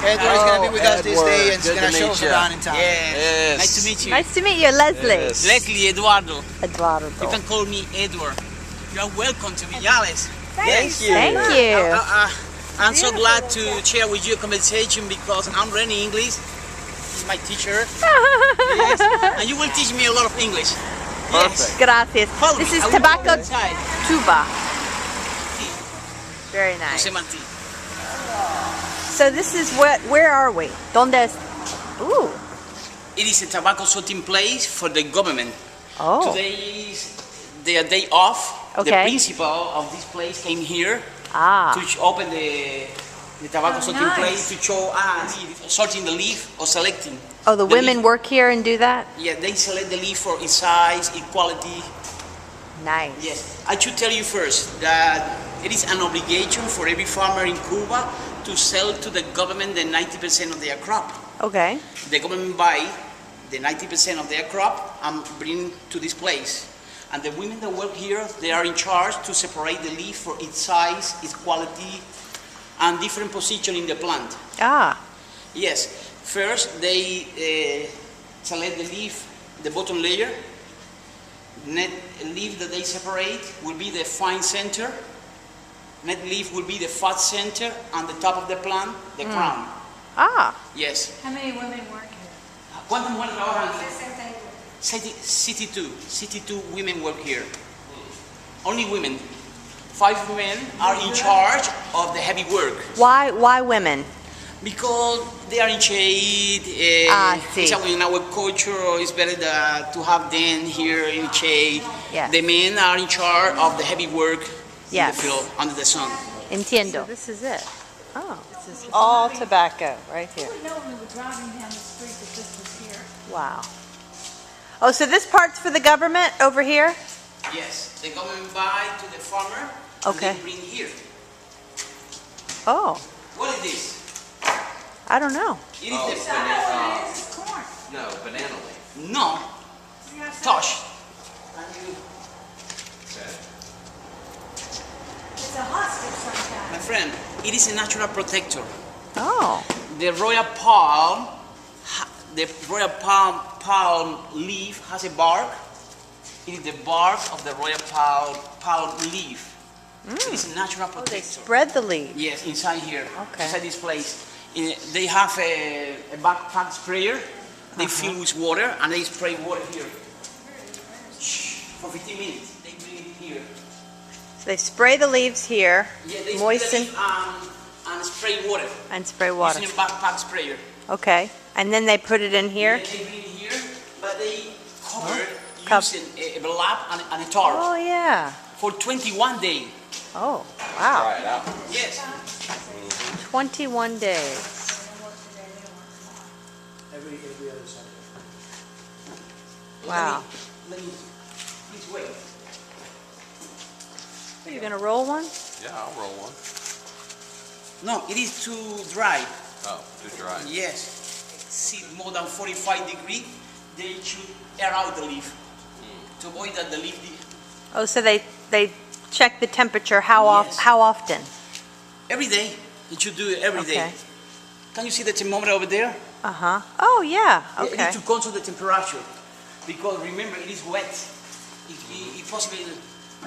Edward is going to be with us this day and he's Good going to to show meet us you. around in town. Yes. Nice to meet you. Nice to meet you, Leslie. Yes. Leslie Eduardo. Eduardo. You can call me Edward. You are welcome to Viñales. Thank you. Thank you. I'm so glad to share with you a conversation because I'm learning English. He's my teacher. Yes. And you will teach me a lot of English. Yes. Gracias. Follow This me. is I will go Tobacco inside. Tuba. Very nice. Jose Marti. So this is what, where are we? Donde es? Ooh. It is a tobacco sorting place for the government. Oh. Today is their day off. Okay. The principal of this place came here Ah. to open the tobacco sorting place to show sorting the leaf or selecting. Oh, the women leaf. work here and do that? Yeah, they select the leaf for its size, equality. Nice. Yes, I should tell you first that it is an obligation for every farmer in Cuba to sell to the government the 90% of their crop. Okay. The government buy the 90% of their crop and bring to this place. And the women that work here, they are in charge to separate the leaf for its size, its quality, and different position in the plant. Ah. Yes, first they select the leaf, the bottom layer. Net leaf that they separate will be the fine center. Net leaf will be the fat center, and the top of the plant, the crown. Ah. Yes. How many women work here? ¿Cuántas mujeres trabajan aquí? 62 women work here. Only women. 5 men are in charge of the heavy work. Why women? Because they are in shade. See. In our culture, it's better to have them here in shade. Yes. The men are in charge of the heavy work Yes. in the field under the sun. Entiendo. So this is it. Oh. This is all tobacco right here. We know when we were driving down the street that this was here. Wow. Oh, so this part's for the government over here? Yes, the government buy to the farmer. Okay. And they bring here. Oh. What is this? I don't know. It is the I know what it is. It's corn. No, banana leaf. No, tosh. And you, It's a husk of some my kind. friend, it is a natural protector. Oh. The royal palm, palm leaf has a bark. It is the bark of the royal palm leaf. It is a natural Oh, they protector. spread the leaf. Yes, inside here, Okay. inside this place. They have a backpack sprayer. They fill with water and they spray water here. For 15 minutes, they bring it here. So they spray the leaves here, Yeah, they moisten, spray the leaf, and spray water. and spray water. Using a backpack sprayer. Okay. And then they put it in here? Yeah, they bring it here, but they cover it Cup. using a lap and a tarp Oh, yeah. for 21 days. Oh, wow. Try it out. Yes. 21 days. Every other Sunday. Wow. Let me, please wait. Are you going to roll one? Yeah, I'll roll one. No, it is too dry. Oh, too dry. Yes. See, more than 45 degrees, they should air out the leaf to avoid that the leaf. Oh, so they check the temperature how Yes. how often? Every day. You should do it every day. Okay. Can you see the thermometer over there? Uh-huh. Oh, yeah. You Okay. need to control the temperature because remember it is wet. It's possible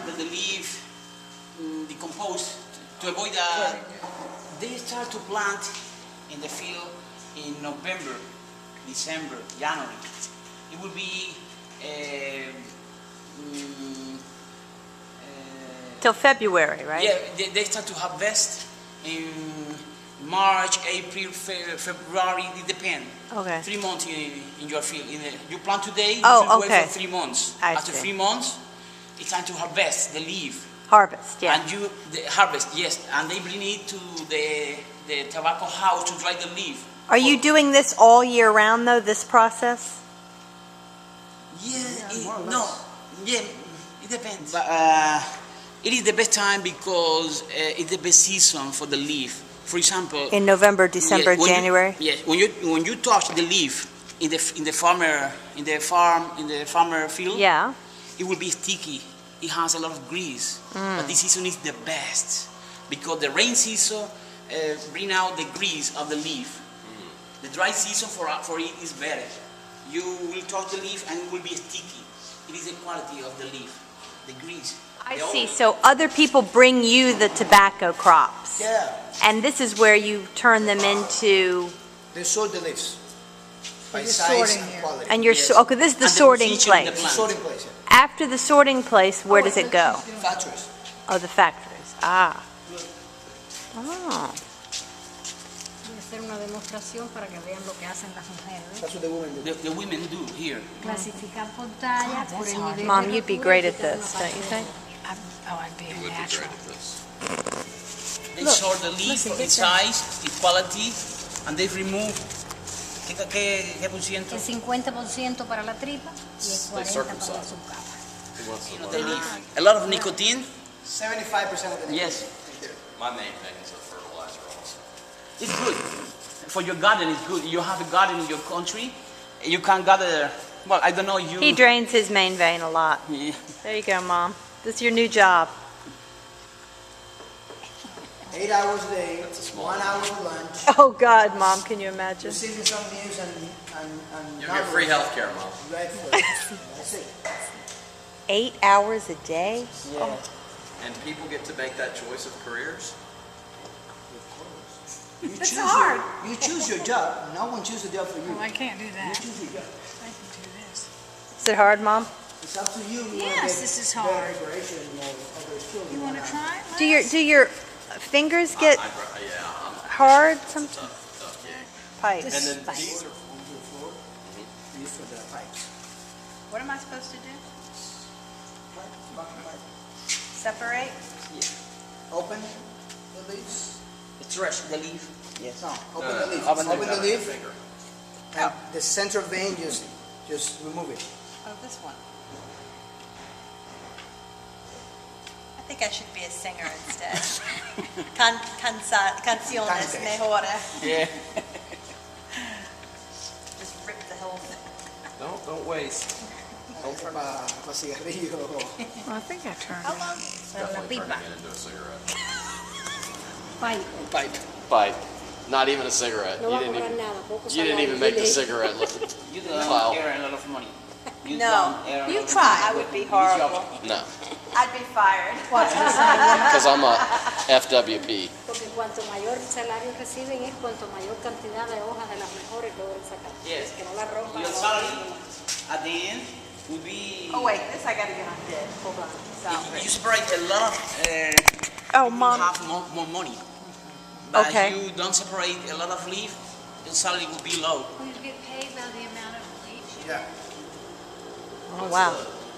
that the leaf decompose to avoid that. They start to plant in the field in November, December, January. It will be Till February, right? yeah. They start to harvest in March, April, February. It depends. Okay. 3 months in your field. You plant today, you Oh, should okay. wait for 3 months. I After see. 3 months, it's time to harvest the leaf. Harvest, yeah. And harvest, yes. And they bring it to the tobacco house to dry the leaf. Are you doing this all year round, though, this process? Yeah, it depends. But it is the best time because it's the best season for the leaf. For example, In November, December, yes, when January? Yes, when you touch the leaf in the farmer field, Yeah. it will be sticky. It has a lot of grease. But this season is the best because the rain season bring out the grease of the leaf. The dry season for it is better. You will touch the leaf and it will be sticky. It is the quality of the leaf, the grease. I see. So other people bring you the tobacco crops. Yeah. And this is where you turn them into, They sort the leaves by you're size sorting and here. quality. and you're, okay, this is the And the sorting position of the place. plant. Sorting place, yeah. After the sorting place, where does it go? Factories. Oh, the factories. Ah. Oh. Voy a hacer una demostración para que vean lo que hacen las mujeres. That's what the women do. The women do here. Clasificar por talla, por el nivel. Mom, you'd be great at this, don't you think? I'd be You would be great at this. They sort the leaf for its size, its quality, and they remove. ¿Qué por ciento? El 50% para la tripa y el 40% para la circumcised. subcapa. Who wants to The learn? leaf. A lot of nicotine. 75% of the Yes. My main thing is a fertilizer also. It's good. For your garden, it's good. You have a garden in your country, you can gather, well, I don't know, you... He drains his main vein a lot. Yeah. There you go, Mom. This is your new job. 8 hours a day, small 1 hour for lunch. Oh, God, Mom, can you imagine? Receiving some news and You'll get free health care, Mom. Right for it. That's it. 8 hours a day? Yeah. And people get to make that choice of careers. You That's choose hard. You choose your job. No one chooses a job for you. Oh, I can't do You that. choose your job. I can do this. Is it hard, Mom? It's up to you. You wanna Yes, get this is better hard. preparation, other skills. You want to try it? Do your fingers get Yeah, hard sometimes? tough gig. Pipe. And then Pipe. these are On the floor. These for the pipes. What am I supposed to do? Pipe, bucket pipe. Separate? Open the leaves. Thresh the leaf. Yes. No, open the leaf. open the Open the leaf. finger. And the center vein, just remove it. Oh, this one. I think I should be a singer instead. Canciones Cante. mejores. Yeah. Just rip the whole thing. Don't waste. Pa cigarrillo. Well, I think I turned How it. long? Definitely turning it into a cigarette. Pipe. Pipe. Pipe. Not even a cigarette. No You va a didn't cobrar even, nada, poco you didn't even make the cigarette look. You don't Wow. earn a lot of money. You No. don't earn a You lot of try. money. I would be horrible. No, I'd be fired. because I'm a FWP. Porque cuanto mayor salario reciben es cuanto mayor cantidad de hojas de las mejores logran sacar. Yes. Que no la rompan. Your salary at the end will be... Oh, wait. This I gotta get on dead. Hold on. If you separate a lot of... Oh, you Mom. have more money. But Okay. if you don't separate a lot of leaf, your salary will be low. You get paid by the amount of leaves. Yeah. Oh, wow.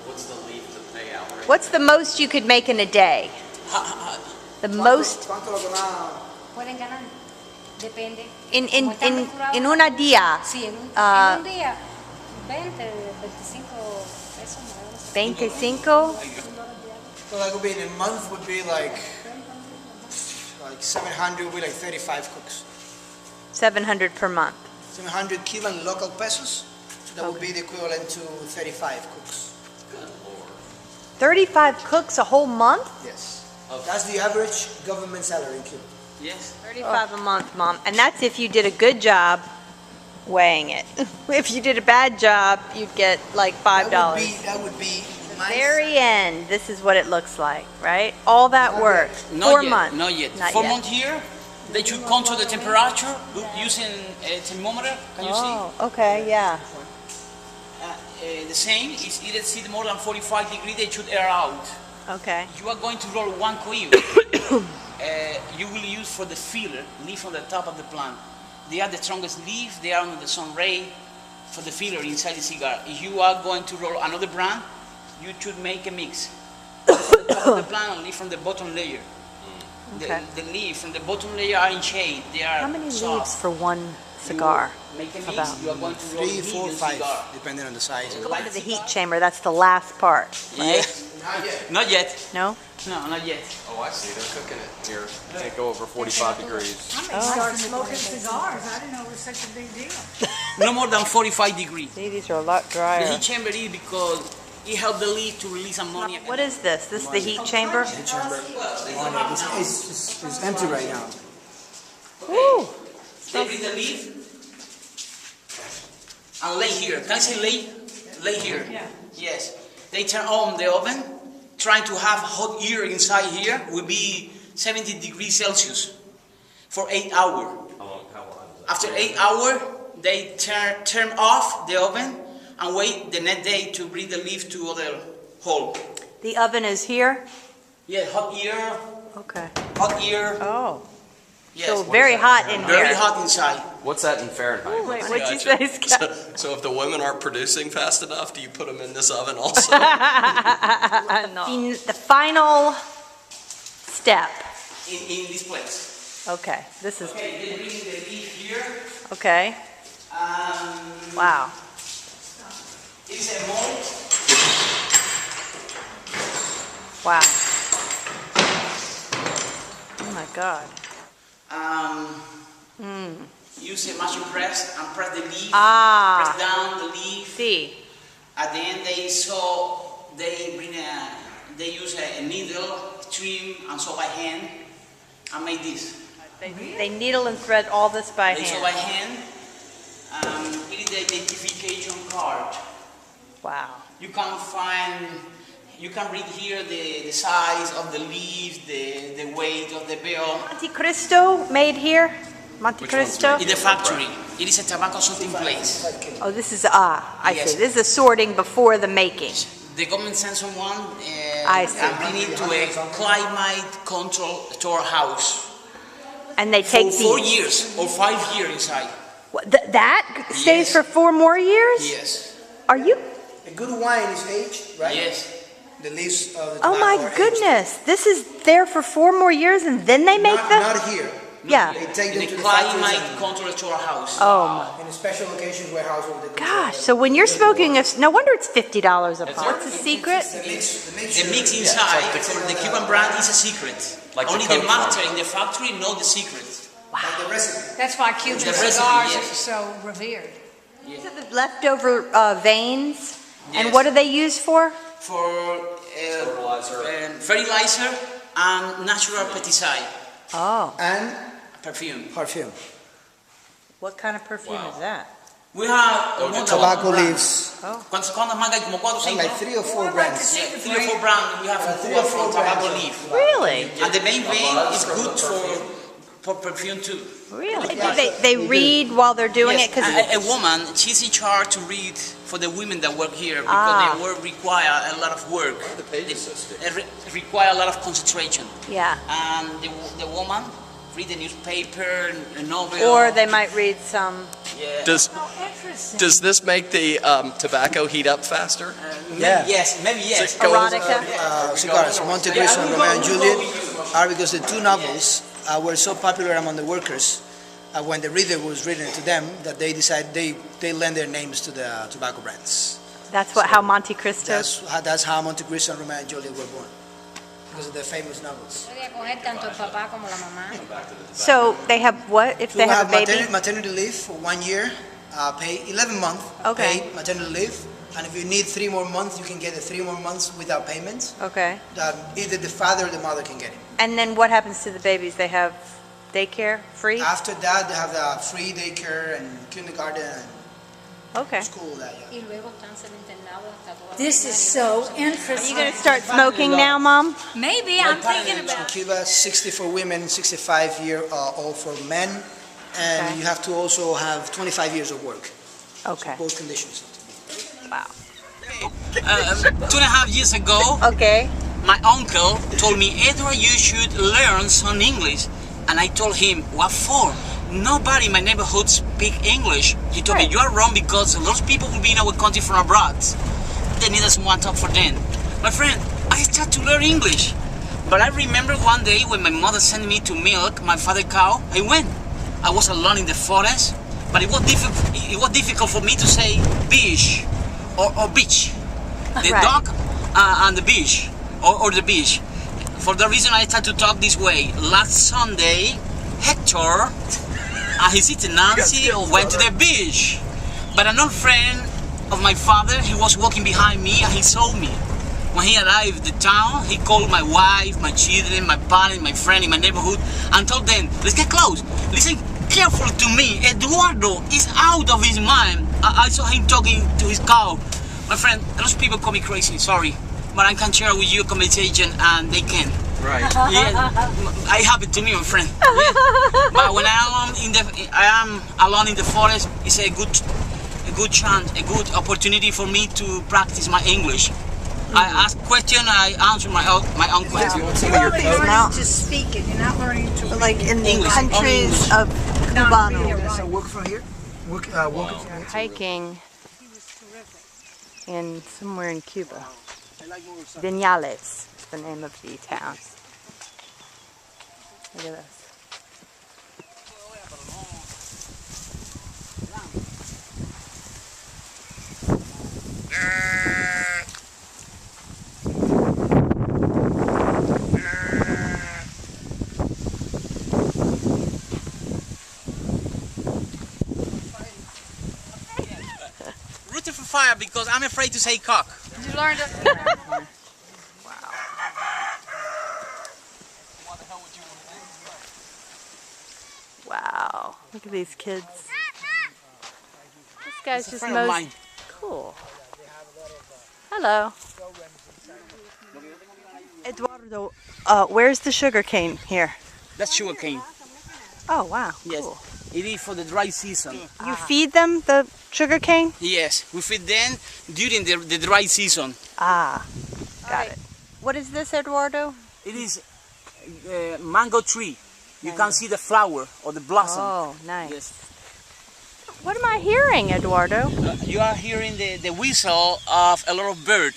What's the leaf to pay out rate? What's the most you could make in a day? The most ¿Cuánto lo ganaba? Pueden ganar. Depende. in Como están mezclados. en una día. Sí, en un día. 20, 25 pesos más o menos. 25. So that would be in a month would be like 700 would be like 35 cooks. 700 per month. 700 kilo in local pesos. So that would be the equivalent to 35 cooks. 35 cooks a whole month? Yes. That's the average government salary in Cuba. Yes. 35 a month, Mom. And that's if you did a good job weighing it. If you did a bad job, you'd get like $5. That would be my Very end, this is what it looks like, right? All that Not work. Not 4 yet, months. Not yet. Not 4 yet. months here, they should control the temperature using a thermometer. Can you see? Oh, okay, yeah. The same is either see more than 45 degrees, they should air out. Okay. You are going to roll one coil. You will use for the filler, leaf on the top of the plant. They are the strongest leaf, they are under the sun ray for the filler inside the cigar. If you are going to roll another brand, you should make a mix. From the top of the plant and leaf from the bottom layer. Okay. The leaf from the bottom layer are in shade, they are How many soft. leaves for one cigar? Make a mix, About? you are going to roll 3, 4, medium 5, cigar. depending on the size. Go into the heat chamber, that's the last part, right? Yeah. Not yet. No? No, not yet. Oh, I see. They're cooking it here. Can't go over 45 degrees. I may start smoking cigars. I didn't know it was such a big deal. No more than 45 degrees. See, these are a lot The drier. heat chamber is because it helps the leaf to release ammonia. What is this? This is the heat chamber? It's empty right now. Woo! They bring the leaf and lay here. Can I say lay? Lay here. Yeah. Yes. They turn on the oven, trying to have hot air inside here. Will be 70 degrees Celsius for 8 hours. How long is that? After 8 hours, they turn off the oven and wait the next day to bring the leaf to other hole. The oven is here? Yeah, hot air. Okay. Hot air. Oh. Yes. So very hot in Very here. hot inside. What's that in Fahrenheit? Wait, Let's what'd see. you say, Scott? So if the women aren't producing fast enough, do you put them in this oven also? The final step. In this place. Okay, this is, Okay, they bring the leaf here. okay. Wow. It's a mold. Wow. Oh my God. Use a machine press and press the leaf. Ah. Press down the leaf. See. At the end, they use a needle, trim, and sew by hand, and make this. They needle and thread all this by They sew by hand. hand. It is the identification card. Wow. You can read here the size of the leaves, the weight of the bell. Monte Cristo made here? Monte Which one's Cristo? In the factory, it is a tobacco sorting place. Oh, this is, I Yes. see. This is a sorting before the making. The government sends someone I see. and bring it to a climate control storehouse And they for take 4 these. years or 5 years inside. That stays Yes. for 4 more years? Yes, Are you? A good wine is aged, right? yes. The leaves of the Oh tobacco my are aged. goodness. This is there for 4 more years and then they make them? Not here. Yeah. They take In them the to the factories climate and control storehouse. Oh my. in a special location warehouse over the Gosh, so when you're smoking, no wonder it's $50 a pop. It's a secret. The mix inside for the Cuban brand is a secret. Like the Only the Coke master in the factory know the secret. like the recipe. That's why Cuban The recipe, cigars yes. are so revered. These are the leftover veins. And Yes. what are they used for? For Fertilizer. fertilizer and natural pesticide, Oh. And perfume. perfume. What kind of perfume is that? We have Tobacco leaves. ¿Cuántas mangas hay? Como 4 o 5. Like 3 or 4 brands. Yeah, 3 or 4 brands we have in 3 Cuba or 4 for tobacco brands. leaf. Really? And the main vein is good for perfume too. Really? They read while they're doing Yes, it? Because a woman, she's in charge to read for the women that work here because Ah. they work require a lot of work. The pages so sticky. They require a lot of concentration. yeah. And the woman read the newspaper, a novel. Or they might read some. Yeah. Does this make the tobacco heat up faster? Yeah. Maybe yes. Erotica? Cigars, Monte Cristo and Romeo and Juliet, are because the 2 novels were so popular among the workers when the reader was reading it to them that they decided they lend their names to the tobacco brands. That's how Monte Cristo. That's how Monte Cristo and Romeo and Juliet were born, because of the famous novels. Podía coger tanto el papá como la mamá. So they have what if they You have a baby? maternity leave for 1 year, pay 11 months, Okay. paid maternity leave, and if you need 3 more months, you can get the 3 more months without payment. Okay. Either the father or the mother can get it. And then what happens to the babies? They have daycare free? After that, they have the free daycare and kindergarten and Okay. school. That, yeah. Y luego están siendo internados hasta toda la This is primaria. so Are you interesting. going to start smoking now, Mom? Maybe I'm thinking In about. Cuba, 60 for women, 65-year-old for men, and Okay. you have to also have 25 years of work. Okay. Both conditions. Wow. 2.5 years ago, Okay. my uncle told me, Edward, you should learn some English. And I told him, what for? Nobody in my neighborhood speak English. He told me, you are wrong because a lot of people will be in our country from abroad. They need someone to talk for them. My friend, I started to learn English. But I remember one day when my mother sent me to milk my father cow, I went. I was alone in the forest, but it was difficult for me to say beach or beach. The Right. dog and the beach, or the beach. For the reason I started to talk this way. Last Sunday, Hector and his sister Nancy went to the beach. But an old friend of my father, he was walking behind me and he saw me. When he arrived at the town, he called my wife, my children, my parents, my friend in my neighborhood and told them, let's get close. Listen, careful to me. Eduardo is out of his mind. I saw him talking to his cow. My friend, those people call me crazy, sorry. But I can share with you a conversation and they can. Right. Yeah, it happened to me, my friend. Yeah. But when I am alone in the forest, it's a good chance, a good opportunity for me to practice my English. I ask questions, I answer my own questions. You're not learning to speak it, you're not learning to like in the English, countries of Cubano. So work from here. Walking from here. Hiking in somewhere in Cuba. Viñales is the name of the town. Look at this. Rooted for fire because I'm afraid to say cock. You learned it. Wow, look at these kids. This guy's It's a just friend of most mine. cool. Hello. Eduardo, where's the sugar cane here? That's sugar cane. Oh, wow, Yes. cool. It is for the dry season. You feed them the sugar cane? Yes, we feed them during the dry season. Ah, got it. What is this, Eduardo? It is a mango tree. You can see the flower or the blossom. Oh, nice. Yes. What am I hearing, Eduardo? You are hearing the whistle of a little bird.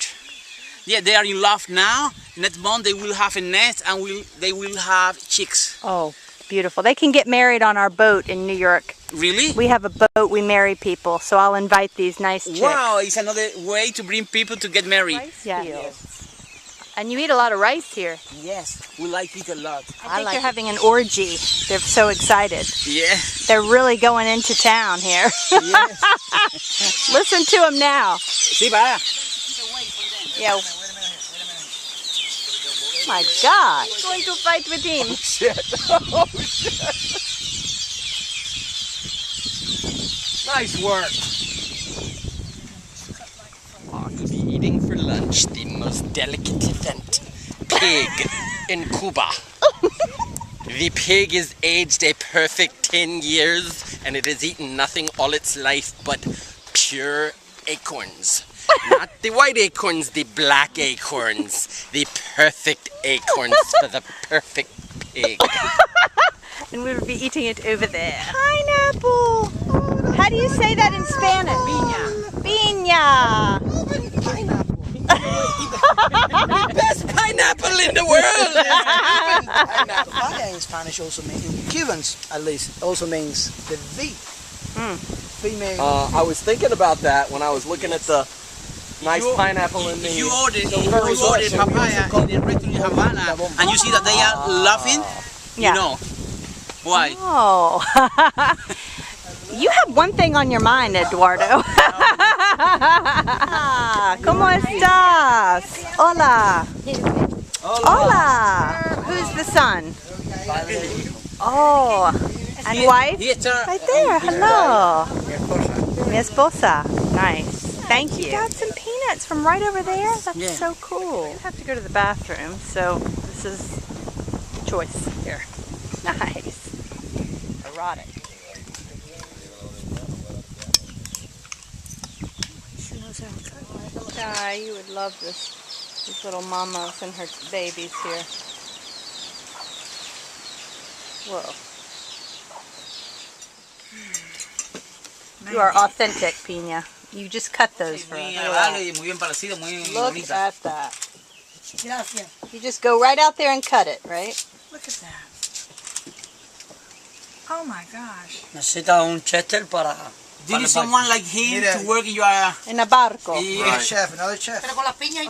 Yeah, they are in love now. Next month they will have a nest and they will have chicks. Oh, beautiful. They can get married on our boat in New York. Really? We have a boat, we marry people, so I'll invite these nice chicks. Wow, it's another way to bring people to get married. Yeah. Yes. And you eat a lot of rice here. Yes, we like it a lot. I think they're having an orgy. They're so excited. Yeah. They're really going into town here. Yes. Listen to them now. Sí, va. Yeah. My God. Going to fight with him. Oh, shit. Nice work. To be eating for lunch the most delicate event, pig in Cuba. The pig is aged a perfect 10 years and it has eaten nothing all its life but pure acorns. Not the white acorns, the black acorns. The perfect acorns for the perfect pig. And we'll be eating it over there. Pineapple. How do you say that in Spanish? Piña. Piña. Best pineapple in the world is Cuban pineapple. Papaya in Spanish also means, in Cubans at least, also means the V. Female. I was thinking about that when I was looking at the nice pineapple in the... If you order papaya in the restaurant in Havana and you see that they are laughing, Yeah. you know why. Oh. You have one thing on your mind, Eduardo. ¿Cómo estás? Hola. Hola. Who's the son? Oh. And wife? Right there. Hello. Mi esposa. Nice. Thank you. You got some peanuts from right over there? That's so cool. You have to go to the bathroom, so this is choice here. Nice. Erotic. Di, you would love this. These little mamas and her babies here. Whoa. You are authentic, Pina. You just cut those for us. Look at that. You just go right out there and cut it, right? Look at that. Oh my gosh. Necesita un chester para... Do you need someone like him to work in your... In a barco. Yeah, chef, another chef.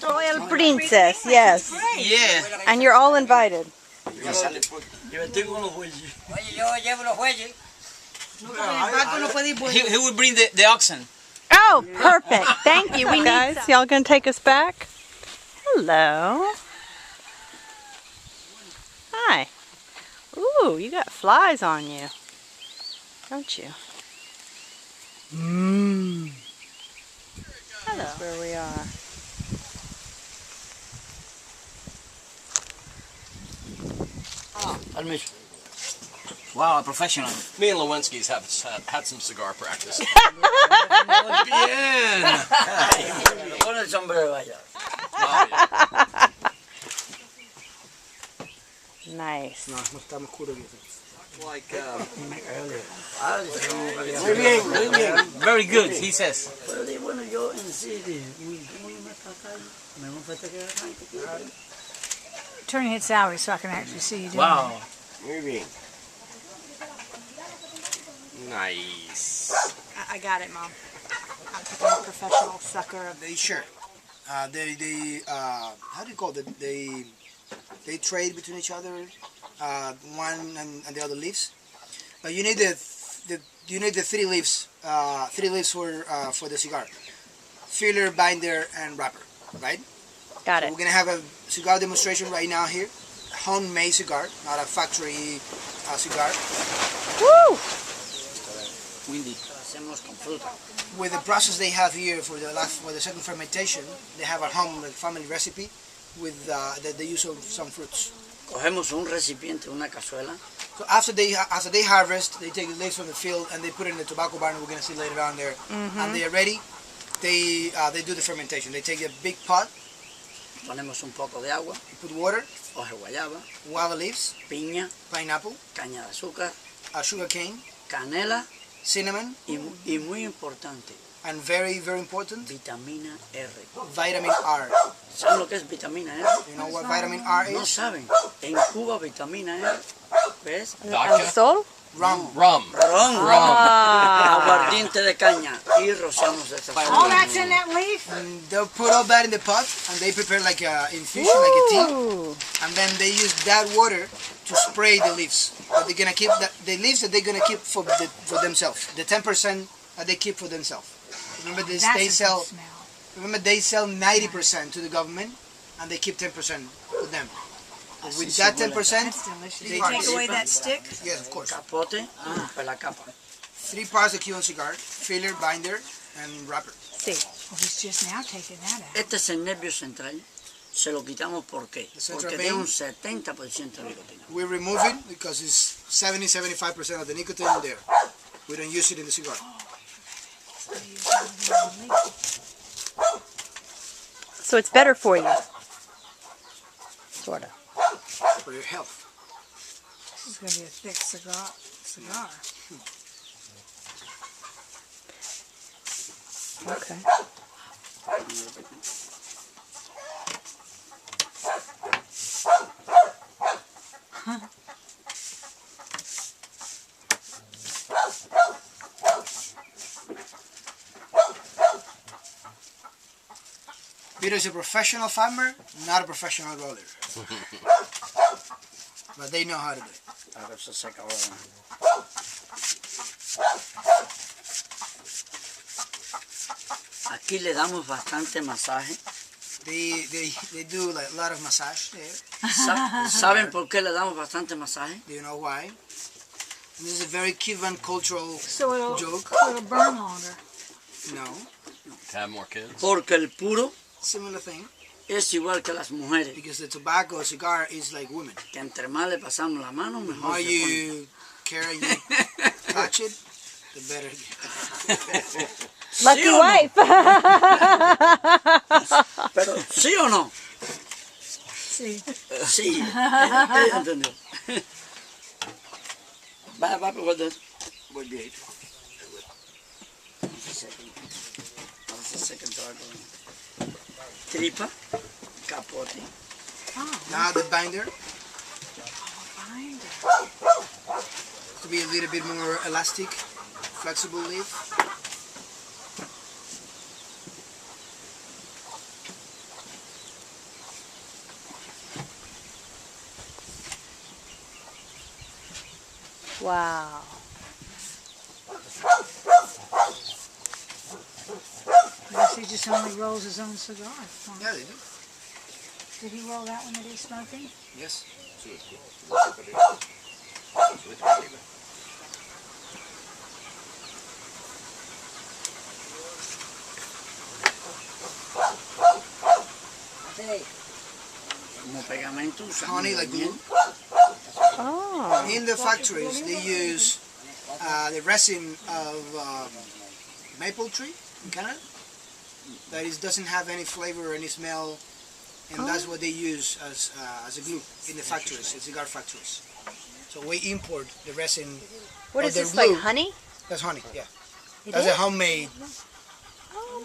Royal princess, yes. Yeah. And you're all invited. Yo estoy con los bueyes. Oye, yo llevo los bueyes. He will bring the oxen. Oh, perfect. Thank you. We need guys, y'all gonna take us back? Hello. Hi. Ooh, you got flies on you. don't you? Mmm. Hello. That's where we are. Wow, a professional. Me and Lewinsky's have had some cigar practice. Pon el sombrero allá. Nice. No, no está más oscuro que eso. Like, Muy bien, muy bien. Very good, he says. Pero bueno, yo en sí, ¿cómo yo me está me voy a festejar? Turning it sideways so I can actually see you doing Wow. muy bien. Nice. I got it, Mom. I'm picking a professional sucker of They share. They how do you call it? They trade between each other, one and the other leaves. But you need the three leaves for the cigar: filler, binder, and wrapper. Right? Got So it. we're gonna have a cigar demonstration right now here. Homemade cigar, not a factory cigar. Woo! Windy. Hacemos con fruta. With the process they have here for the second fermentation, they have a home family recipe with that they use some fruits. Cogemos un recipiente, una cazuela. So after they harvest, they take the leaves from the field and they put it in the tobacco barn. We're gonna see later on there, and they are ready. They do the fermentation. They take a big pot, Ponemos un poco de agua, put water, hoja de guayaba, guava leaves, piña, pineapple, caña de azúcar, sugar cane, canela cinnamon, y muy importante, and very, very important, vitamina R. vitamin R. ¿Saben lo que es vitamina R? You know what vitamin R No is? saben. En Cuba vitamina R, ¿ves? El sol? Rum. Rum. Ron, Ah. aguardiente de caña y rociamos esta All that's in that leaf? And they'll put all that in the pot and they prepare like a infusion, like a tea. Ooh. And then they use that water to spray the leaves. But they're gonna keep the leaves that they're gonna keep for themselves. The 10% that they keep for themselves. Remember this, That's they a sell. good smell. Remember they sell 90% to the government, and they keep 10% for them. But with that 10%, That's delicious. they Take away that stick? Yes, of course. capote y la capa. 3 parts of Cuban cigar: filler, binder, and wrapper. Sí. Well, he's just now taking that out. Este es el nervio central. Se lo quitamos ¿por qué? The central Porque vein. tiene un 70% de nicotina. We remove it because it's 70-75% of the nicotine there. We don't use it in the cigar. So it's better for you. Sort of. For your health. This is going to be a thick cigar. Okay. Peter's a professional farmer, not a professional roller. But they know how to do it. A ver si se seca ahora. Aquí le damos bastante masaje. They do like a lot of massage there. ¿Saben por qué le damos bastante masaje? Do you know why? And this is a very Cuban cultural So joke. it'll burn longer. No, To have more kids. Porque el puro similar thing. es igual que las mujeres, Because the tobacco cigar is like women. que entre más le pasamos la mano, The mejor more se pone. you care, you touch it, the better. Lucky ¿Sí o no? wife. Pero, ¿sí o no? Sí. Sí. ¿Entendió? Va, guarda. Muy bien. Ahora se seca el tabaco. Tripa, capote. Now the binder Binder. to be a little bit more elastic, flexible leaf. Wow. I guess he just only rolls his own cigar. Huh? Yeah, they do. Did he roll that one that he's smoking? Yes. honey like glue. Oh. In the factories, they use the resin of maple tree in Canada. That doesn't have any flavor or any smell, and that's what they use as a glue in the factories, in cigar factories. So we import the resin. What of is their this, glue. like honey? That's honey, yeah. It That's is? a homemade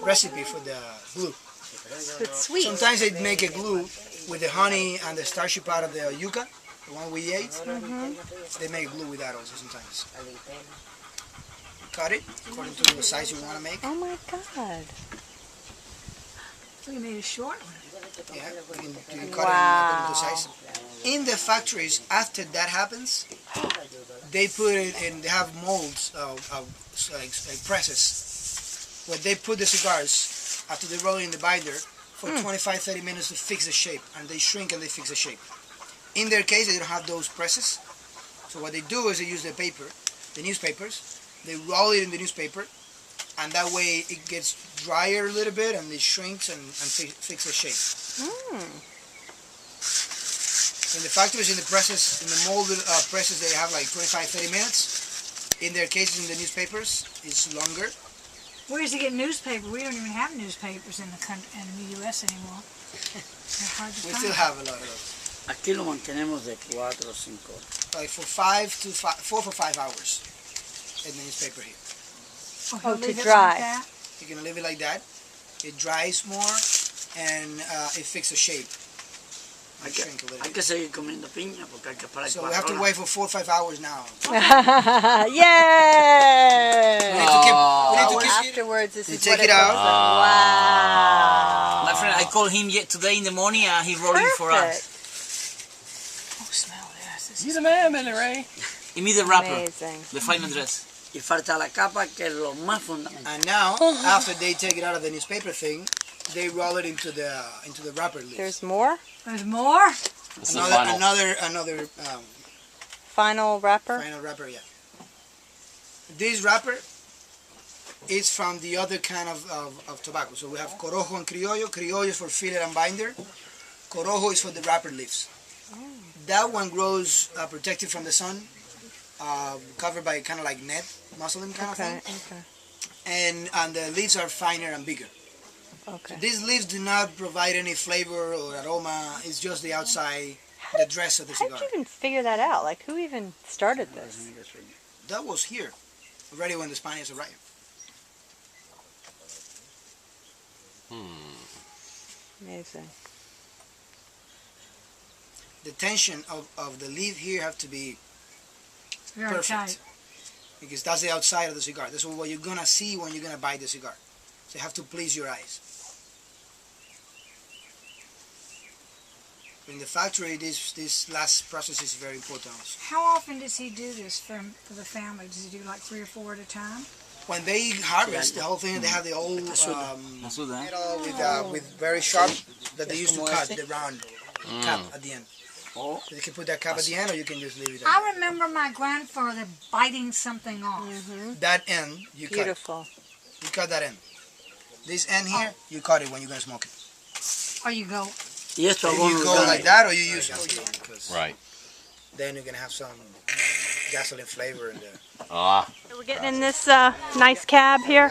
recipe for the glue. So it's sweet. Sometimes they make a glue with the honey and the starchy part of the yuca, the one we ate. They make glue with that also sometimes. Cut it according to the size you want to make. Oh my God. We made a short one. Yeah, you can cut it according to the size. In the factories, after that happens, they put it in, they have molds of like presses, where they put the cigars after they roll it in the binder for 25-30 minutes to fix the shape, and they shrink and they fix the shape. In their case, they don't have those presses, so what they do is they use the paper, the newspapers, they roll it in the newspaper, and that way it gets drier a little bit and it shrinks and fix the shape. In the factories, in the presses, in the molded presses, they have like 25-30 minutes. In their cases, in the newspapers, it's longer. Where does he get newspaper? We don't even have newspapers in the country, in the U.S. anymore. They're hard to We find. still have a lot of those. Aquí lo mantenemos de 4 o 5 horas. Like for 4 for 5 hours in the newspaper here. Oh, Leave to it dry. Like that? You're gonna leave it like that. It dries more and it fixes the shape. Hay It que, shrink a little hay bit. que seguir comiendo piña porque hay que esperar So 4 we have to horas. wait for 4 or 5 hours now. Yay! We need to keep Afterwards, this You is take what it it out. looks like. Wow. My friend, I called him yet today in the morning and he rolled it for us. Perfect. Oh, smell this. You the man, Billy Ray. Immediate wrapper, Amazing. the final dress. Y falta la capa que es lo más fundamental. And now, after they take it out of the newspaper thing, they roll it into the wrapper leaves. There's more? There's more? This is the final. Another Final wrapper? final wrapper, yeah. This wrapper is from the other kind of tobacco. So we have Corojo and Criollo. Criollo is for filler and binder. Corojo is for the wrapper leaves. That one grows protected from the sun, covered by kind of like net, muslin kind of thing. Okay. And the leaves are finer and bigger. Okay. These leaves do not provide any flavor or aroma. It's just the outside, the dress of the How cigar. did you even figure that out? Like, who even started this? That was here, already when the Spaniards arrived. Amazing. The tension of the leaf here have to be Very perfect. tight. Because that's the outside of the cigar. This is what you're gonna see when you're gonna bite the cigar. So you have to please your eyes. In the factory, this last process is very important also. How often does he do this for the family? Does he do like 3 or 4 at a time? When they harvest the whole thing, they have the old Masuda, eh? metal with very sharp that they used to cut the round cap at the end. Oh. You can put that cap at the end, or you can just leave it there. I remember my grandfather biting something off. That end, you cut. Beautiful. You cut that end. This end here, you cut it when you're gonna smoke it. Or you go, Y esto If vos you no go ganas. like that, or you use gasoline, because Right. then you're gonna have some gasoline flavor in there. Ah. So we're getting in this nice cab here.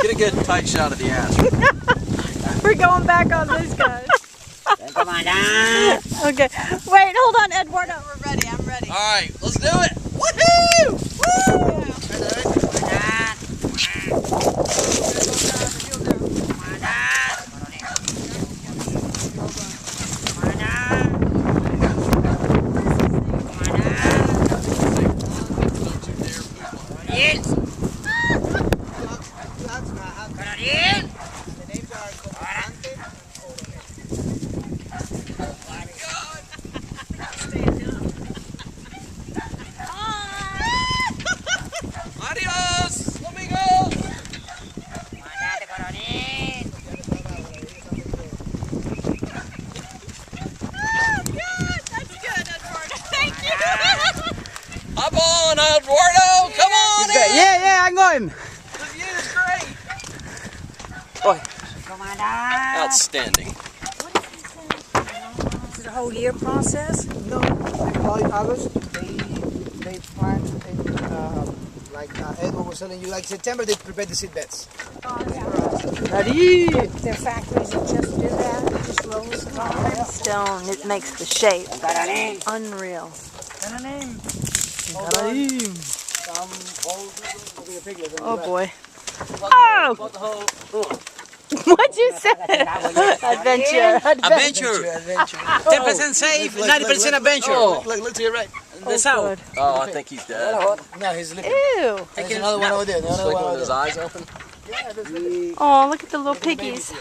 Get a good tight shot of the ass. We're going back on this, guys. Come on down. Okay. Wait, hold on, Eduardo. We're ready. I'm ready. All right, let's do it. Woohoo! Adios, amigos. Hop on, Eduardo. Come on in. Yeah, I'm going. The view is great. Outstanding. a whole year process? No, they call it August. They plant in, like Edward was telling you, like September they prepare the seed beds. Their factories that just do that, it just rolls it on. Stone, it makes the shape. Unreal. Oh boy. Oh! What'd you say? Adventure. Adventure. 10% safe, 90% adventure. Look to your right. The south. Oh, I think he's dead. No, he's living. Ew. There's another one over there. Just like with his eyes open. Oh, look at the little piggies.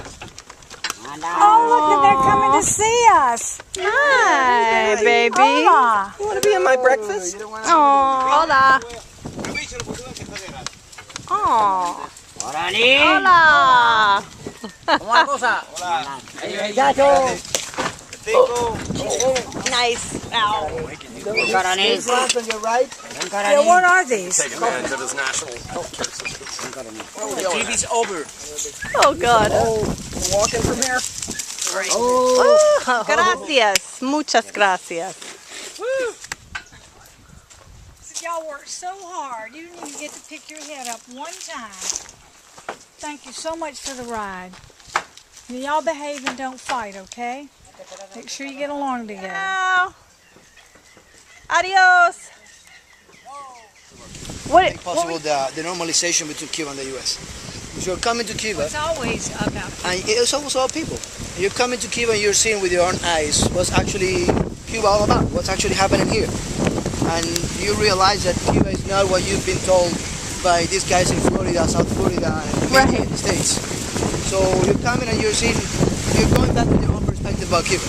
Oh, look, they're coming to see us. Hi, baby. Hola. You want to be in my breakfast? Oh, hola. Oh. Hola. Una cosa. Nice. Ow. These ones on your right. Yeah, what are these? Take advantage of his national health care system. The trip is over. Oh, God. Walking from here. Oh, gracias. Muchas gracias. Y'all worked so hard. You didn't even get to pick your head up one time. Thank you so much for the ride. Y'all behave and don't fight, okay? Make sure you get along together. Ciao. Adios. What? Possible the normalization between Cuba and the U.S. If you're coming to Cuba, It's always about and it's almost all people. You're coming to Cuba and you're seeing with your own eyes what's actually Cuba all about, what's actually happening here. And you realize that Cuba is not what you've been told by these guys in Florida, South Florida, and Right. in the States. So you're coming and you're seeing, you're going back with your own perspective about Cuba.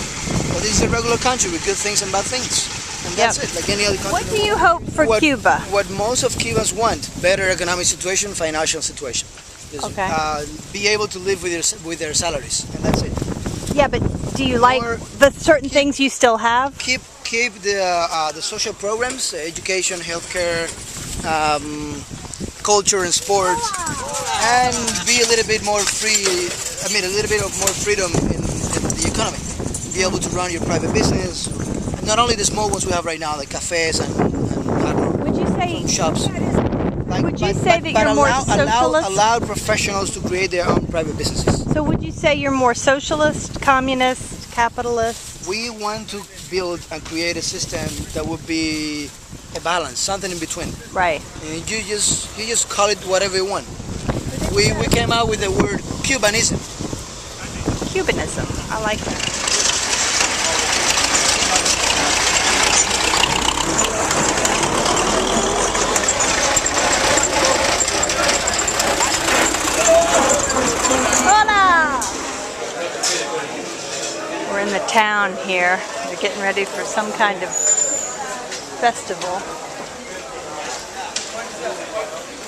But this is a regular country with good things and bad things. And that's it, like any other country. What do you hope for Cuba? What most of Cubans want, better economic situation, financial situation. Just, Okay. be able to live with their salaries, and that's it. Yeah, but do you like Or the certain things you still have? Keep the social programs, education, healthcare, culture and sports, and be a little bit more free. I mean, a little bit of more freedom in the economy. Be able to run your private business. Not only the small ones we have right now, like cafes and Would you say shops. Would you say that you're more socialist? Allow professionals to create their own private businesses. So would you say you're more socialist, communist, capitalist? We want to build and create a system that would be a balance, something in between. Right. And you just call it whatever you want. We came out with the word Cubanism. Cubanism. I like that. Hola! We're in the town here. We're getting ready for some kind of festival.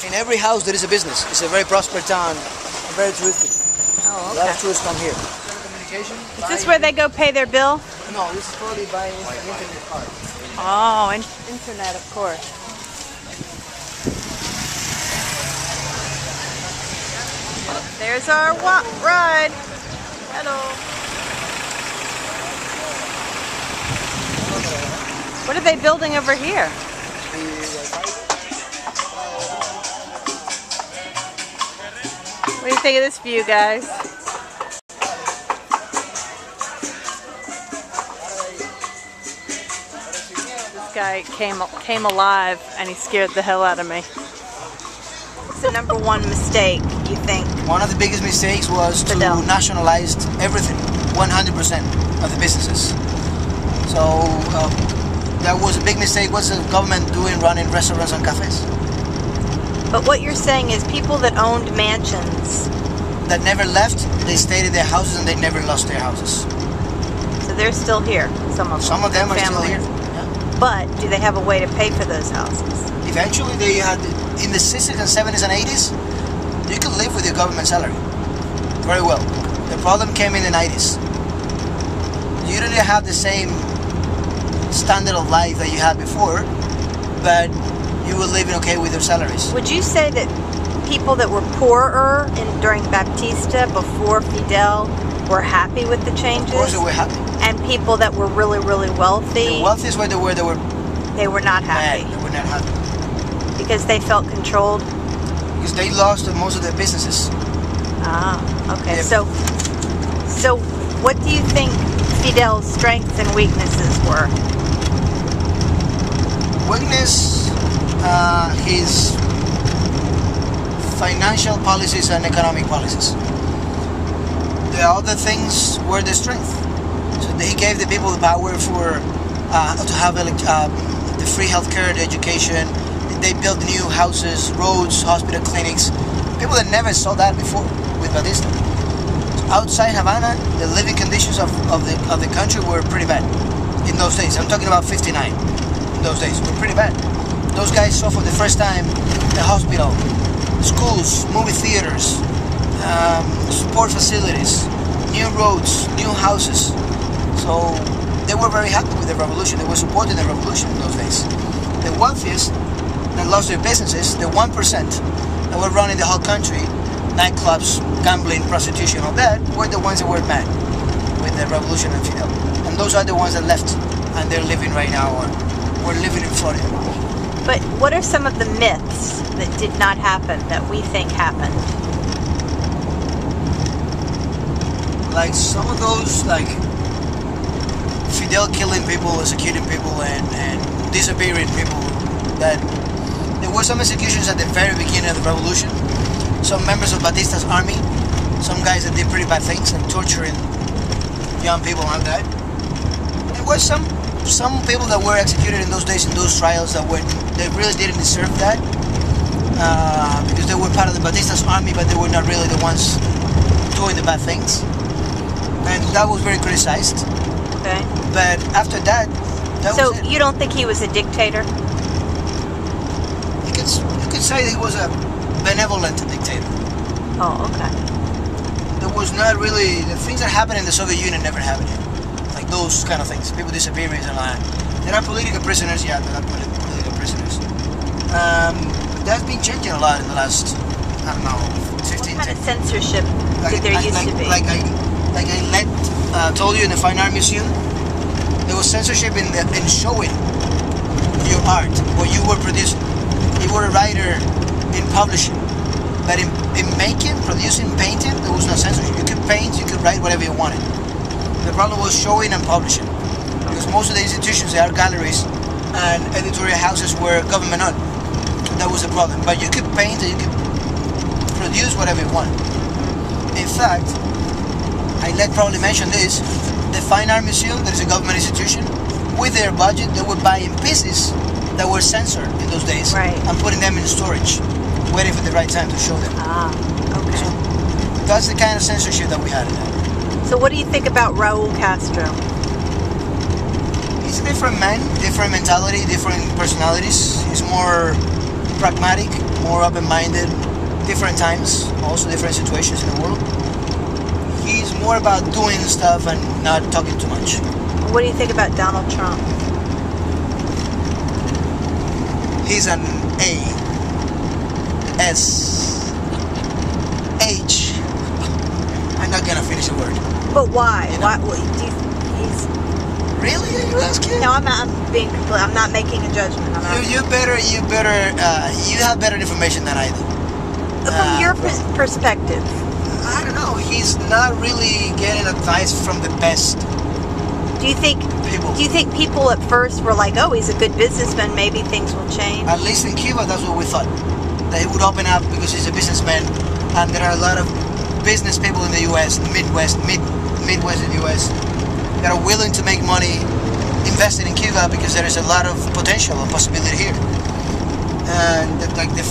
In every house there is a business. It's a very prosperous town, very touristic. Oh, A lot of okay. tourists come here. Communication? Is this where they go pay their bill? No, this is probably buying an internet card. Oh, internet, of course. There's our ride. Hello. What are they building over here? What do you think of this view, guys? This guy came alive and he scared the hell out of me. What's the number one mistake, you think? One of the biggest mistakes was to Fidel. nationalize everything, 100% of the businesses. So that was a big mistake. What's the government doing running restaurants and cafes? But what you're saying is people that owned mansions, That never left, they stayed in their houses and they never lost their houses. so they're still here, some of them. Some of them are still families. here. Yeah. But do they have a way to pay for those houses? Eventually they had, in the 60s and 70s and 80s, you could live with your government salary very well. The problem came in the 90s. You didn't have the same standard of life that you had before, but you were living okay with your salaries. Would you say that people that were poorer during Baptista, before Fidel, were happy with the changes? Of course they were happy. And people that were really, really wealthy? The wealthiest were they were not happy. They were not happy. Because they felt controlled? Because they lost most of their businesses. Ah, okay. Yeah. So what do you think Fidel's strengths and weaknesses were? Weakness, his financial policies and economic policies. The other things were the strength. So he gave the people the power for to have the free healthcare, the education. They built new houses, roads, hospital clinics. People that never saw that before with Batista. So outside Havana, the living conditions of the country were pretty bad in those days. I'm talking about 59. In those days were pretty bad. Those guys saw for the first time the hospital, schools, movie theaters, sport facilities, new roads, new houses. So they were very happy with the revolution. They were supporting the revolution in those days. The wealthiest that lost their businesses, the 1% that were running the whole country, nightclubs, gambling, prostitution, all that, were the ones that were mad with the revolution and Fidel. And those are the ones that left, and they're living right now, or we're living in Florida. But what are some of the myths that did not happen that we think happened? Like some of those, like Fidel killing people, executing people, and disappearing people. That there were some executions at the very beginning of the revolution. Some members of Batista's army, some guys that did pretty bad things and torturing young people like that. There were some people that were executed in those days in those trials that really didn't deserve that because they were part of the Batista's army, but they were not really the ones doing the bad things, and that was very criticized. Okay. But after that was it. You don't think he was a dictator? You could say he was a benevolent dictator. Oh, okay. There was not really the things that happened in the Soviet Union never happened here. Like those kind of things, people disappearing and all that. There are political prisoners, yeah, there are political prisoners. That's been changing a lot in the last, I don't know, 15 What kind of censorship did there used to be? Like I told you in the Fine Art Museum, there was censorship in showing your art, what you were producing. You were a writer in publishing, but in making, producing, painting, there was no censorship. You could paint, you could write whatever you wanted. The problem was showing and publishing, because most of the institutions, the art galleries and editorial houses were government-owned. That was the problem. But you could paint and you could produce whatever you want. In fact, I probably mention this, the Fine Art Museum, that is a government institution, with their budget, they were buying pieces that were censored in those days, right, and putting them in storage, waiting for the right time to show them. Ah, okay. So that's the kind of censorship that we had in that. So what do you think about Raul Castro? He's a different man, different mentality, different personalities. He's more pragmatic, more open-minded, different times, also different situations in the world. He's more about doing stuff and not talking too much. What do you think about Donald Trump? He's an A-S-H. I'm not gonna finish a word. But why? You know? Why? He's Really? Are you asking? no. I'm being complete. I'm not making a judgment. You have better information than I do. From your perspective. I don't know. He's not really getting advice from the best Do you think people. Do you think people at first were like, oh, he's a good businessman, maybe things will change? At least in Cuba, that's what we thought. That he would open up because he's a businessman, and there are a lot of business people in the U.S., Midwest in the U.S. that are willing to make money investing in Cuba because there is a lot of potential and possibility here. And like the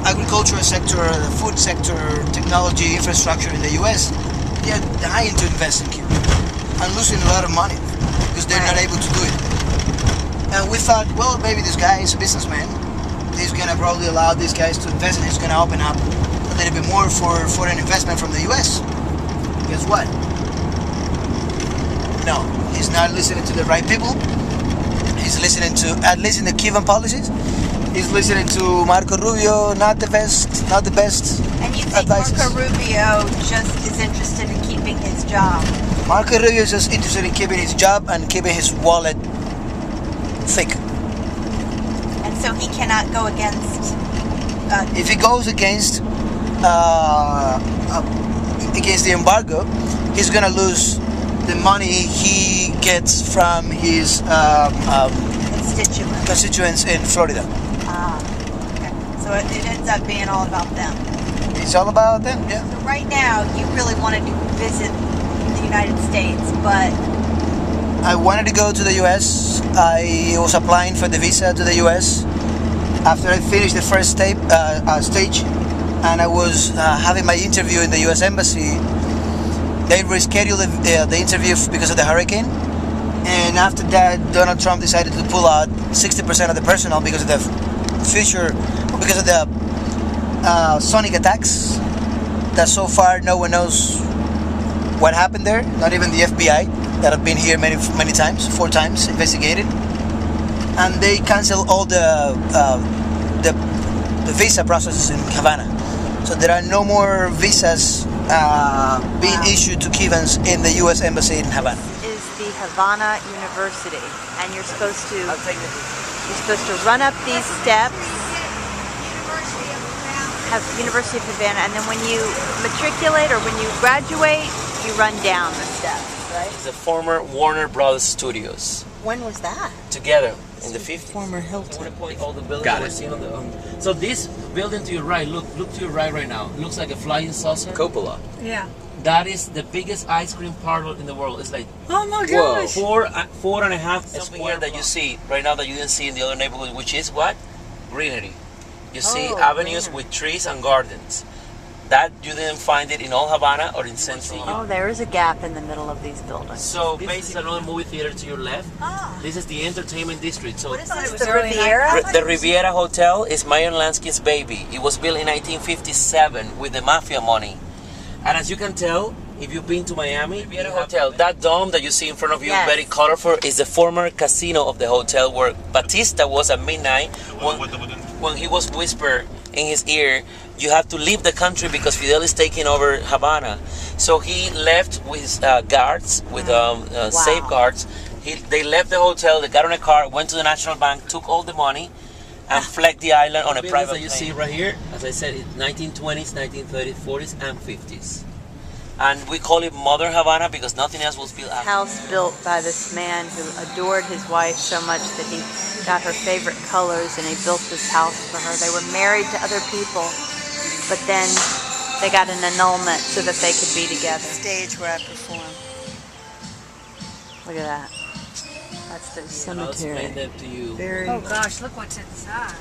agricultural sector, the food sector, technology, infrastructure in the U.S., they are dying to invest in Cuba and losing a lot of money because they're not able to do it. And we thought, well, maybe this guy is a businessman. He's going to probably allow these guys to invest, and he's going to open up a little bit more for foreign investment from the U.S. Guess what? No, he's not listening to the right people. He's listening to, at least in the Cuban policies, he's listening to Marco Rubio, not the best And you think advices. Marco Rubio just is interested in keeping keeping his job. Marco Rubio is just interested in keeping his job and keeping his wallet thick. And so he cannot go against... If he goes against the embargo, he's gonna lose the money he gets from his constituents in Florida. Okay. So it ends up being all about them. It's all about them, yeah. So right now, you really wanted to visit the United States, but... I wanted to go to the US. I was applying for the visa to the US. After I finished the first stage, and I was having my interview in the US Embassy, they rescheduled the interview because of the hurricane. And after that, Donald Trump decided to pull out 60% of the personnel because of the sonic attacks. That so far no one knows what happened there. Not even the FBI that have been here many times, 4 times investigated. And they canceled all the visa processes in Havana. So there are no more visas being issued to Cubans in the U.S. Embassy in Havana. This is the Havana University, and you're supposed to run up these steps. Have University of Havana, and then when you matriculate or when you graduate, you run down the steps, right? It's the former Warner Brothers Studios. When was that? Together in the 50s. Former Hilton. All the buildings Got we're it. seeing on the, so this building to your right, look to your right now. Looks like a flying saucer. Cupola. Yeah. That is the biggest ice cream parlor in the world. It's like Oh my gosh. 4.5 something here that you see right now that you didn't see in the other neighborhood, which is what? Greenery. You see avenues with trees and gardens. That you didn't find it in all Havana or in Sensi. Oh, there is a gap in the middle of these buildings. So this is another movie theater to your left. This is the entertainment district. So What is this, the Riviera? The Riviera Hotel is Meyer Lansky's baby. It was built in 1957 with the mafia money. And as you can tell, if you've been to Miami, Riviera Hotel, that dome that you see in front of you, Yes. very colorful, is the former casino of the hotel where Batista was at midnight when he was whispered in his ear, you have to leave the country because Fidel is taking over Havana. So he left with guards, with safeguards. They left the hotel, they got on a car, went to the National Bank, took all the money, and fled the island on a private plane. You see right here, as I said, it's 1920s, 1930s, 40s, and 50s. And we call it Mother Havana because nothing else was built after. House built by this man who adored his wife so much that he got her favorite colors and he built this house for her. They were married to other people, but then they got an annulment so that they could be together. Stage where I perform. Look at that. That's the I'll explain cemetery. that to you. Very Oh gosh, look what's inside.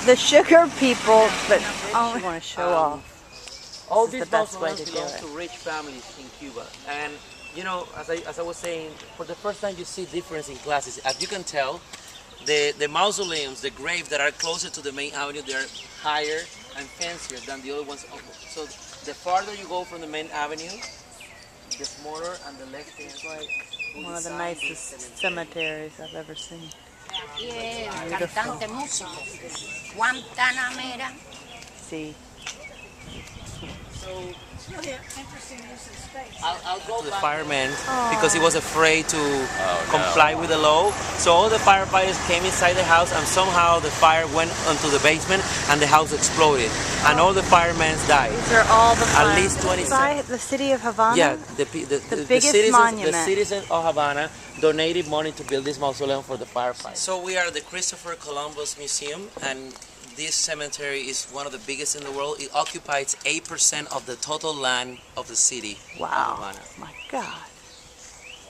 the sugar people, but I want to show off. All This is these the best way mausoleums to do belong it. to rich families in Cuba. And you know, as I was saying, for the first time you see difference in classes. As you can tell, the mausoleums, the graves that are closer to the main avenue, they're higher and fancier than the other ones. So the farther you go from the main avenue, the smaller and the less fancy. One of the nicest cemeteries I've ever seen. Aquí es cantante músico, Guantanamera. See, I'll go to the fireman because he was afraid to comply with the law. So all the firefighters came inside the house and somehow the fire went onto the basement and the house exploded. And all the firemen died. these are all the At least 27. the city of Havana. Yeah, the biggest monument. The citizens of Havana donated money to build this mausoleum for the firefighters. So we are at the Christopher Columbus Museum, and this cemetery is one of the biggest in the world. It occupies 8% of the total land of the city Wow. of Havana. My God.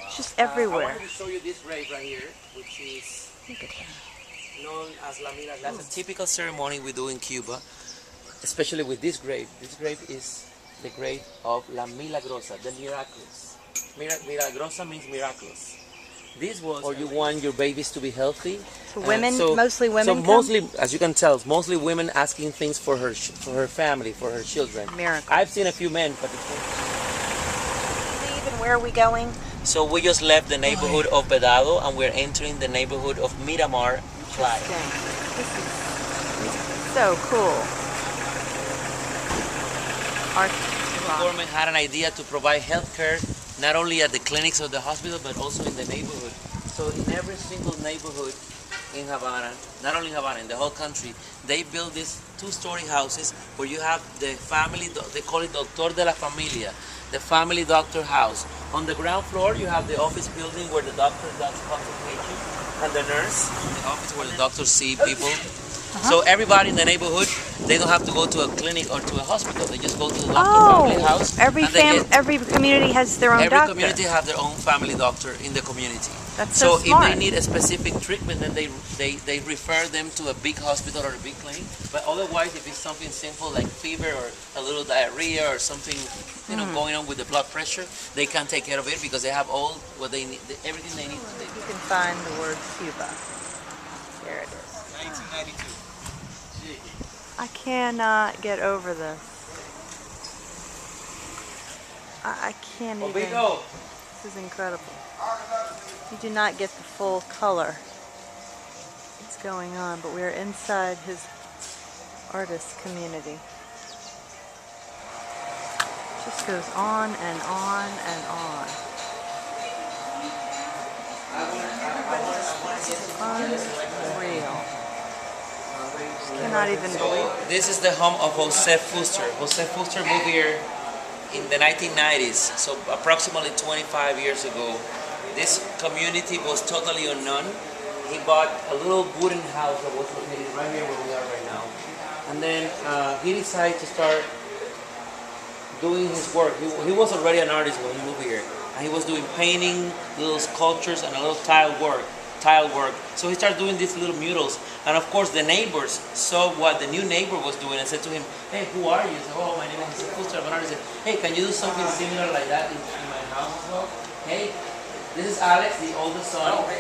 It's just everywhere. I wanted to show you this grave right here, which is Look at him. known as La Milagrosa. That's a typical ceremony we do in Cuba, especially with this grave. This grave is the grave of La Milagrosa, the miraculous. Milagrosa means miraculous. This was, or you want your babies to be healthy. So women, mostly women. So come? mostly, as you can tell, it's mostly women asking things for her family, for her children. Miracle. I've seen a few men, but Leave, and where are we going? so we just left the neighborhood of Vedado and we're entering the neighborhood of Miramar Playa. This is so cool. government had an idea to provide health care not only at the clinics or the hospital, but also in the neighborhood. So in every single neighborhood in Havana, not only Havana, in the whole country, they build these two-story houses where you have the family, they call it Doctor de la Familia, the family doctor house. On the ground floor, you have the office building where the doctor does consultation, and the nurse, the office where the doctors see people. So everybody in the neighborhood, they don't have to go to a clinic or to a hospital. They just go to the doctor family house. Every community has their own doctor. Every community have their own family doctor in the community. That's so if they need a specific treatment, then they refer them to a big hospital or a big clinic. But otherwise, if it's something simple like fever or a little diarrhea or something, you know, going on with the blood pressure, they can take care of it because they have all what they need, everything they need. You can find the word Cuba. There it is. 1992. I cannot get over this. I can't even. This is incredible. You do not get the full color that's going on, but we are inside his artist community. It just goes on and on and on. Unreal. Cannot even believe it. This is the home of Jose Fuster. Jose Fuster moved here in the 1990s, so approximately 25 years ago. This community was totally unknown. He bought a little wooden house that was located right here where we are right now. And then he decided to start doing his work. He was already an artist when he moved here. And he was doing painting, little sculptures, and a little tile work. So he started doing these little murals. And of course the neighbors saw what the new neighbor was doing and said to him, "Hey, who are you?" He said, "Oh, my name is Fuster, I'm an artist." He said, "Hey, can you do something similar like that in my house as well?" Hey, this is Alex, the oldest son of the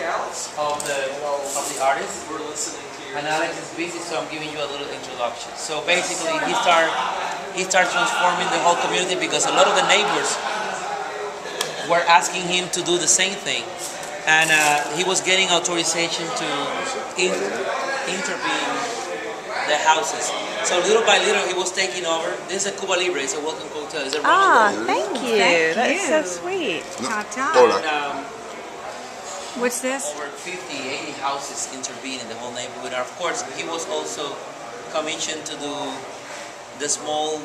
artist. We're listening to you. And Alex is busy, so I'm giving you a little introduction. So basically he started transforming the whole community because a lot of the neighbors were asking him to do the same thing. And he was getting authorization to intervene the houses. So little by little, he was taking over. This is a Cuba Libre. It's a welcome cocktail. It's a thank you. That is so sweet. What's this? Over 50, 80 houses intervene in the whole neighborhood. And of course, he was also commissioned to do the small,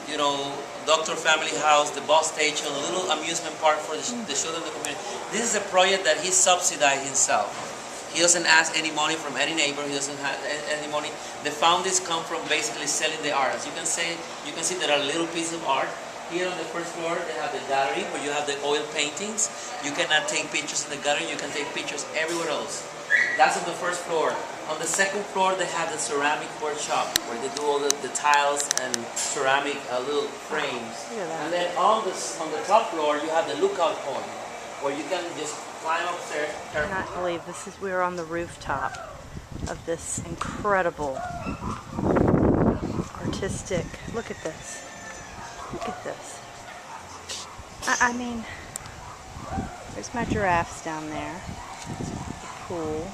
you know, doctor family house, the bus station, a little amusement park for the children of the community. This is a project that he subsidized himself. He doesn't ask any money from any neighbor. He doesn't have any money. The founders come from basically selling the art. As you can see there are little pieces of art. Here on the first floor, they have the gallery where you have the oil paintings. You cannot take pictures in the gallery. You can take pictures everywhere else. That's on the first floor. On the second floor, they have the ceramic workshop where they do all the tiles and ceramic little frames. And then on the top floor, you have the lookout point where you can just climb upstairs. I cannot believe we're on the rooftop of this incredible artistic. Look at this. Look at this. I mean, there's my giraffes down there. The pool.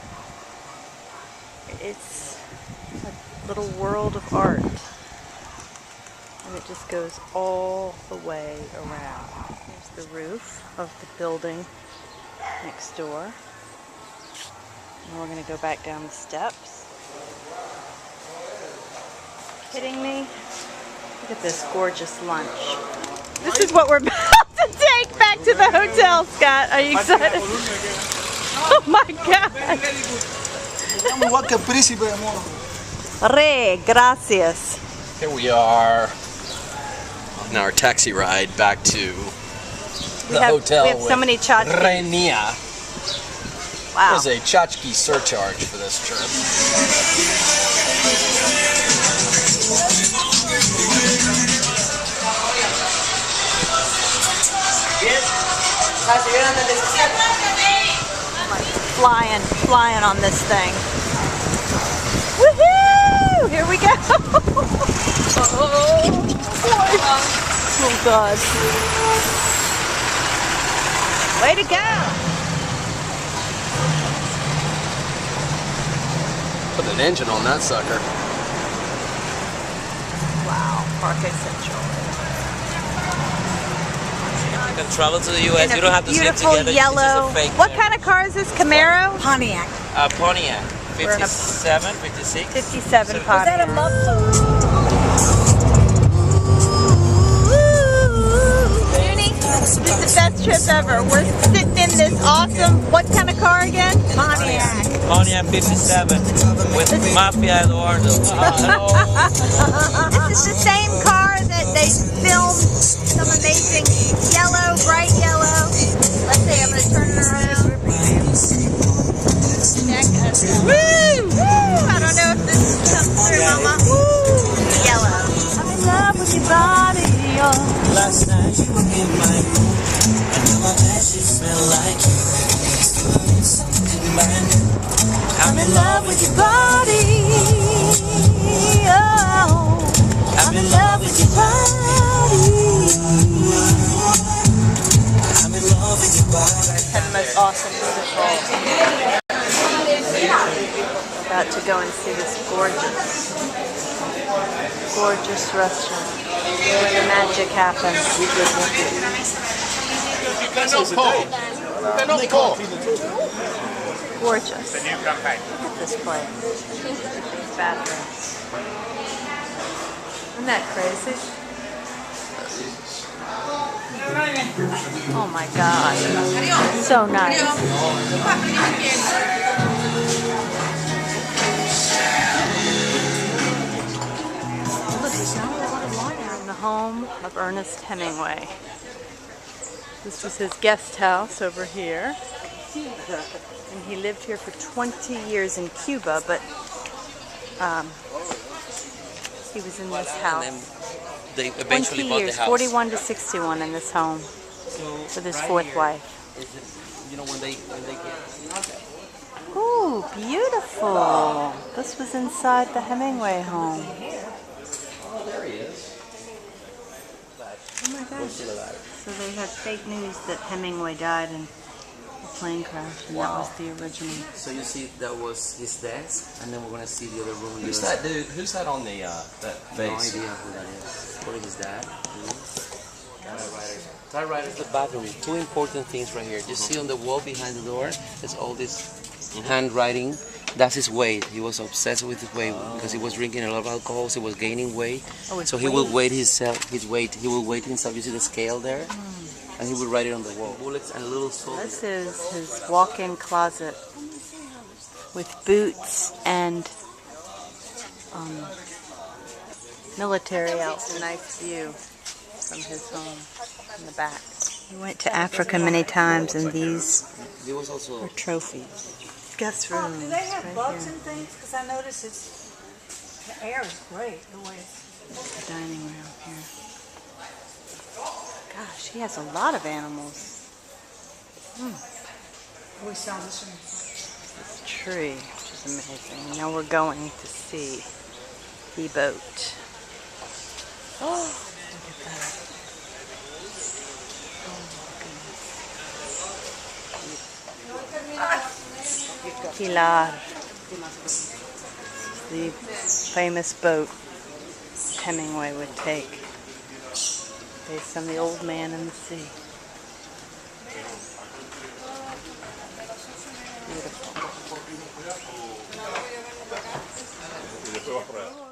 It's a little world of art. And it just goes all the way around. Here's the roof of the building next door. And we're going to go back down the steps. Kidding me? Look at this gorgeous lunch. This is what we're about to take back to the hotel, Scott. Are you excited? Oh my God. Re, gracias. Here we are on our taxi ride back to the hotel. We have so many tchotchkes. Renia. Wow. There's a tchotchke surcharge for this trip. Flying on this thing. Woohoo! Here we go. Oh God. Way to go. Put an engine on that sucker. Wow, Parque Central. can travel to the U.S. You don't have to sleep beautiful together. yellow. This is a fake What memory. kind of car is this? Camaro? Pontiac. Pontiac. We're in a 57, 56. 57 Is that a Pontiac. muffler? Junie, this is the best trip ever. We're sitting in this awesome, what kind of car again? Pontiac. Pontiac 57 with Mafia Eduardo. This is the same car that they filmed some amazing yellow, bright yellow. Let's see, I'm going to turn it around. Woo! Woo! I don't know if this comes through, Mama. Woo! Yellow. I'm in love with your body, Last night you were in my room. I know my lashes smell like you. I'm in love with your body. Oh, I'm in love with your body. I'm in love with your body. Had the most awesome beautiful. About to go and see this gorgeous restaurant where the magic happens. Gorgeous. Look at this place. These bathrooms. Isn't that crazy? Oh my God. So nice. In the home of Ernest Hemingway. This was his guest house over here. And he lived here for 20 years in Cuba, but he was in this house. They eventually 20 bought years, the house. 41 to 61 in this home with his fourth wife. You know when they get. Ooh, beautiful. This was inside the Hemingway home. Oh, there he is. Oh my gosh. So they had fake news that Hemingway died in a plane crash, and that was the original. So you see, that was his desk, and then we're gonna see the other room. Who's that dude? Who's that on the that No face? idea who that is. Probably his dad. Typewriters. The bathroom. Two important things right here. You see on the wall behind the door, there's all this handwriting. That's his weight. He was obsessed with his weight because he was drinking a lot of alcohol, so he was gaining weight. Oh, so he will weigh his weight. He will weigh himself. You see the scale there? And he will write it on the wall. Bullets and a little salt. This is his walk-in closet with boots and military outfit. A nice view from his home in the back. He went to Africa many times, and these He was also are trophies. Guest room. Do they have right bugs here. and things? Because I notice the air is great the way it's... The dining room here. Gosh, he has a lot of animals. We saw this one. This tree, which is amazing. Now we're going to see the boat. Oh, look at that. Pilar. The famous boat Hemingway would take, based on the old man in the sea. Beautiful.